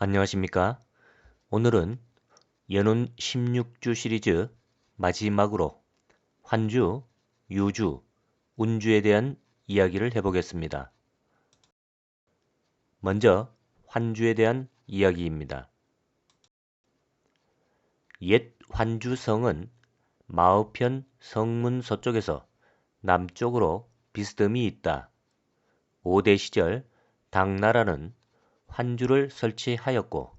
안녕하십니까? 오늘은 연운 16주 시리즈 마지막으로 환주, 유주, 운주에 대한 이야기를 해보겠습니다. 먼저 환주에 대한 이야기입니다. 옛 환주성은 마읍현 성문 서쪽에서 남쪽으로 비스듬히 있다. 5대 시절 당나라는 환주를 설치하였고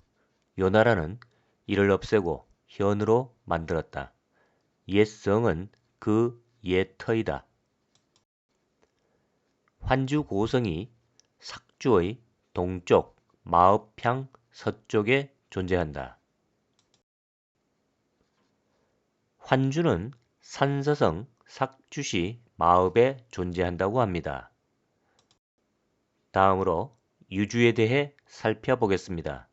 요나라는 이를 없애고 현으로 만들었다. 옛 성은 그 옛터이다. 환주 고성이 삭주의 동쪽 마읍향 서쪽에 존재한다. 환주는 산서성 삭주시 마읍에 존재한다고 합니다. 다음으로 유주에 대해 살펴보겠습니다.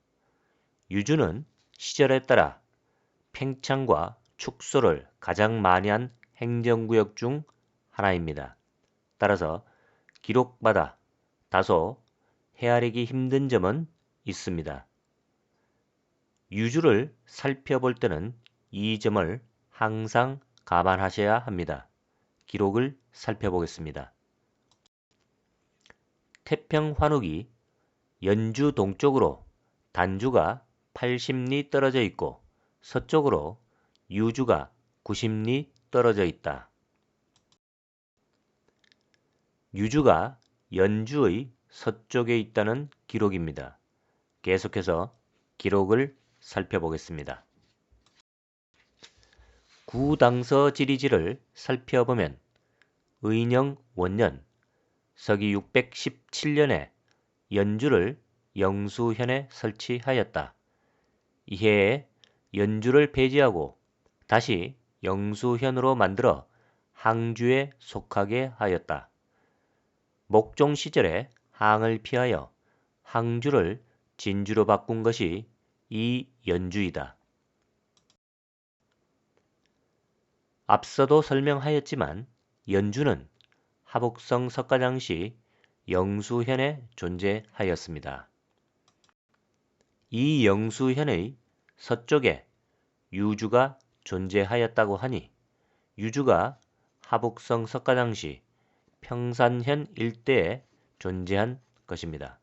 유주는 시절에 따라 팽창과 축소를 가장 많이 한 행정구역 중 하나입니다. 따라서 기록마다 다소 헤아리기 힘든 점은 있습니다. 유주를 살펴볼 때는 이 점을 항상 감안하셔야 합니다. 기록을 살펴보겠습니다. 태평환욱이 연주 동쪽으로 단주가 80리 떨어져 있고 서쪽으로 유주가 90리 떨어져 있다. 유주가 연주의 서쪽에 있다는 기록입니다. 계속해서 기록을 살펴보겠습니다. 구당서 지리지를 살펴보면 의령 원년 서기 617년에 연주를 영수현에 설치하였다. 이해에 연주를 폐지하고 다시 영수현으로 만들어 항주에 속하게 하였다. 목종 시절에 항을 피하여 항주를 진주로 바꾼 것이 이 연주이다. 앞서도 설명하였지만 연주는 하북성 석가장시 영수현에 존재하였습니다. 이 영수현의 서쪽에 유주가 존재하였다고 하니 유주가 하북성 석가장시 평산현 일대에 존재한 것입니다.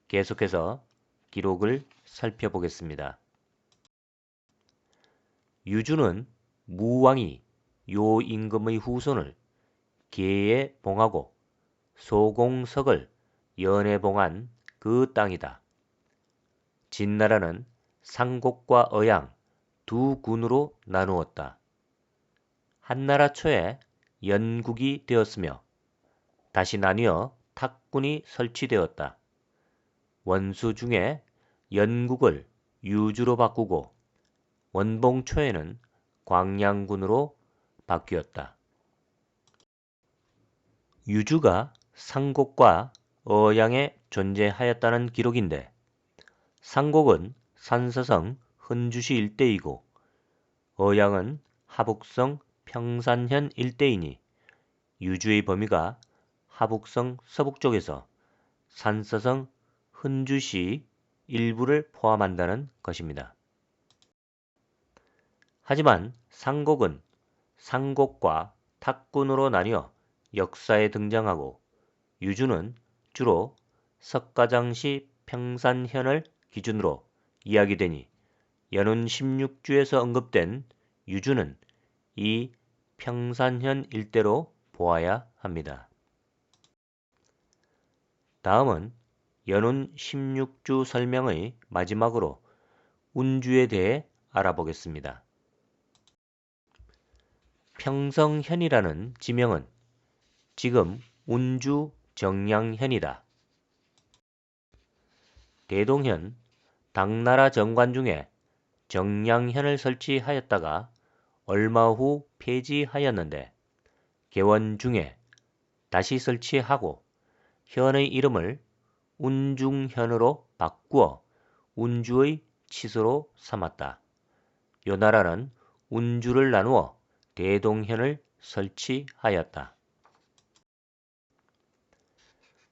계속해서 기록을 살펴보겠습니다. 유주는 무왕이 요 임금의 후손을 계에 봉하고 소공석을 연에 봉한 그 땅이다. 진나라는 상곡과 어양 두 군으로 나누었다. 한나라 초에 연국이 되었으며 다시 나뉘어 탁군이 설치되었다. 원수 중에 연국을 유주로 바꾸고 원봉 초에는 광양군으로 바뀌었다. 유주가 상곡과 어양에 존재하였다는 기록인데 상곡은 산서성 흔주시 일대이고 어양은 하북성 평산현 일대이니 유주의 범위가 하북성 서북쪽에서 산서성 흔주시 일부를 포함한다는 것입니다. 하지만 상곡은 상곡과 탁군으로 나뉘어 역사에 등장하고 유주는 주로 석가장시 평산현을 기준으로 이야기되니 연운 16주에서 언급된 유주는 이 평산현 일대로 보아야 합니다. 다음은 연운 16주 설명의 마지막으로 운주에 대해 알아보겠습니다. 평성현이라는 지명은 지금 운주 정량현이다. 대동현, 당나라 정관 중에 정량현을 설치하였다가 얼마 후 폐지하였는데 개원 중에 다시 설치하고 현의 이름을 운중현으로 바꾸어 운주의 치소로 삼았다. 요나라는 운주를 나누어 대동현을 설치하였다.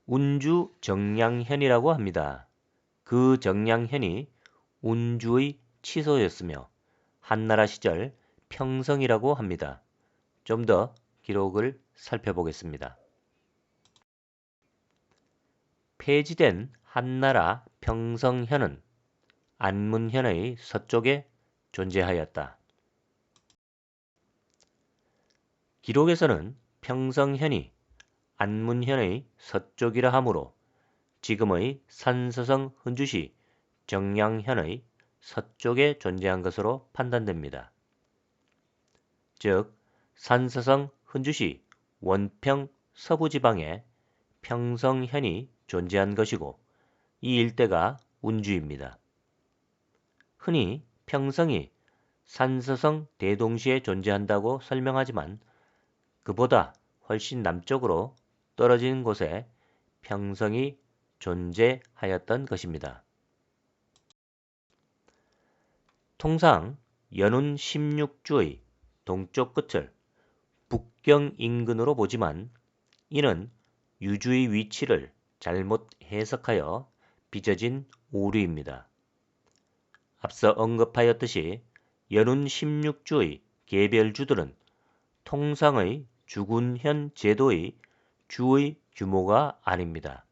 운주 정량현이라고 합니다. 그 정량현이 운주의 치소였으며 한나라 시절 평성이라고 합니다. 좀 더 기록을 살펴보겠습니다. 폐지된 한나라 평성현은 안문현의 서쪽에 존재하였다. 기록에서는 평성현이 안문현의 서쪽이라 하므로 지금의 산서성 흔주시 정량현의 서쪽에 존재한 것으로 판단됩니다. 즉 산서성 흔주시 원평 서부지방에 평성현이 존재한 것이고 이 일대가 운주입니다. 흔히 평성이 산서성 대동시에 존재한다고 설명하지만 그보다 훨씬 남쪽으로 떨어진 곳에 평성이 존재하였던 것입니다. 통상 연운 16주의 동쪽 끝을 북경 인근으로 보지만 이는 유주의 위치를 잘못 해석하여 빚어진 오류입니다. 앞서 언급하였듯이 연운 16주의 개별주들은 통상의 주군현 제도의 주의 규모가 아닙니다.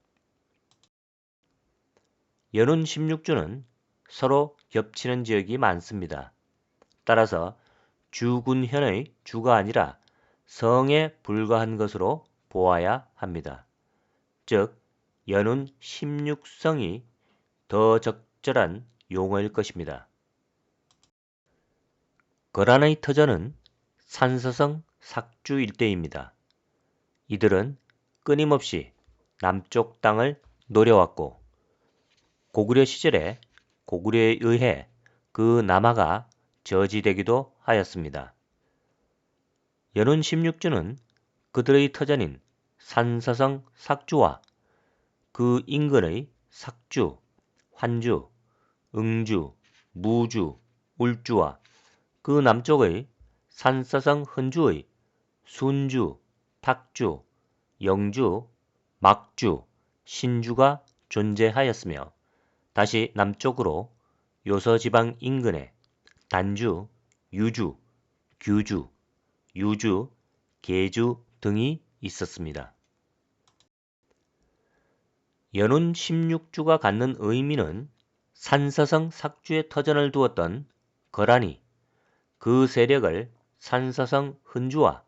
연운 16주는 서로 겹치는 지역이 많습니다. 따라서 주군현의 주가 아니라 성에 불과한 것으로 보아야 합니다. 즉 연운 16성이 더 적절한 용어일 것입니다. 거란의 터전은 산서성 삭주 일대입니다. 이들은 끊임없이 남쪽 땅을 노려왔고 고구려 시절에 고구려에 의해 그 남하가 저지되기도 하였습니다. 연운 16주는 그들의 터전인 산서성 삭주와 그 인근의 삭주, 환주, 응주, 무주, 울주와 그 남쪽의 산서성 흔주의 순주, 탁주, 영주, 막주, 신주가 존재하였으며 다시 남쪽으로 요서지방 인근에 단주, 유주, 규주, 유주, 계주 등이 있었습니다. 연운 16주가 갖는 의미는 산서성 삭주에 터전을 두었던 거란이 그 세력을 산서성 흔주와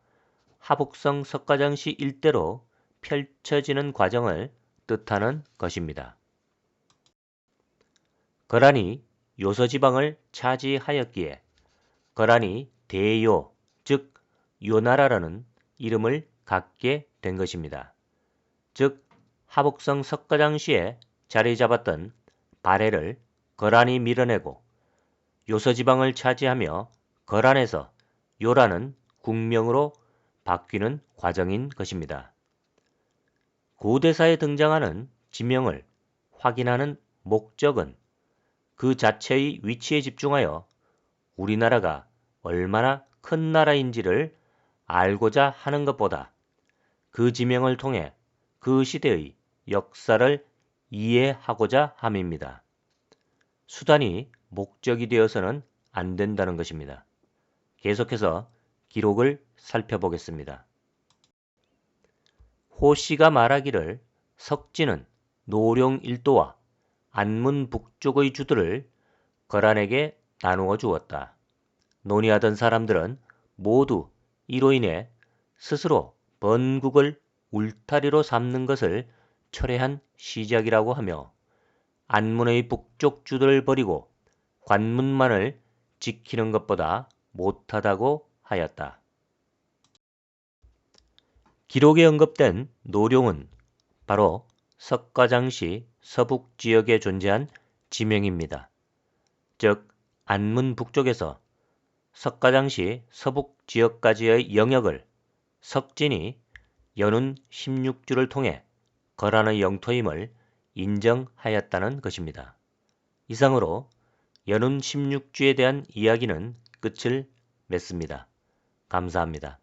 하북성 석가장시 일대로 펼쳐지는 과정을 뜻하는 것입니다. 거란이 요서지방을 차지하였기에 거란이 대요, 즉 요나라라는 이름을 갖게 된 것입니다. 즉 하북성 석가장시에 자리 잡았던 발해를 거란이 밀어내고 요서지방을 차지하며 거란에서 요라는 국명으로 바뀌는 과정인 것입니다. 고대사에 등장하는 지명을 확인하는 목적은 그 자체의 위치에 집중하여 우리나라가 얼마나 큰 나라인지를 알고자 하는 것보다 그 지명을 통해 그 시대의 역사를 이해하고자 함입니다. 수단이 목적이 되어서는 안 된다는 것입니다. 계속해서 기록을 살펴보겠습니다. 호씨가 말하기를 석진은 노룡 일도와 안문 북쪽의 주들을 거란에게 나누어 주었다. 논의하던 사람들은 모두 이로 인해 스스로 번국을 울타리로 삼는 것을 철회한 시작이라고 하며 안문의 북쪽 주들을 버리고 관문만을 지키는 것보다 못하다고 하였다. 기록에 언급된 노룡은 바로 석가장시 서북 지역에 존재한 지명입니다. 즉 안문 북쪽에서 석가장시 서북 지역까지의 영역을 석진이 연운 16주를 통해 거란의 영토임을 인정하였다는 것입니다. 이상으로 연운 16주에 대한 이야기는 끝을 맺습니다. 감사합니다.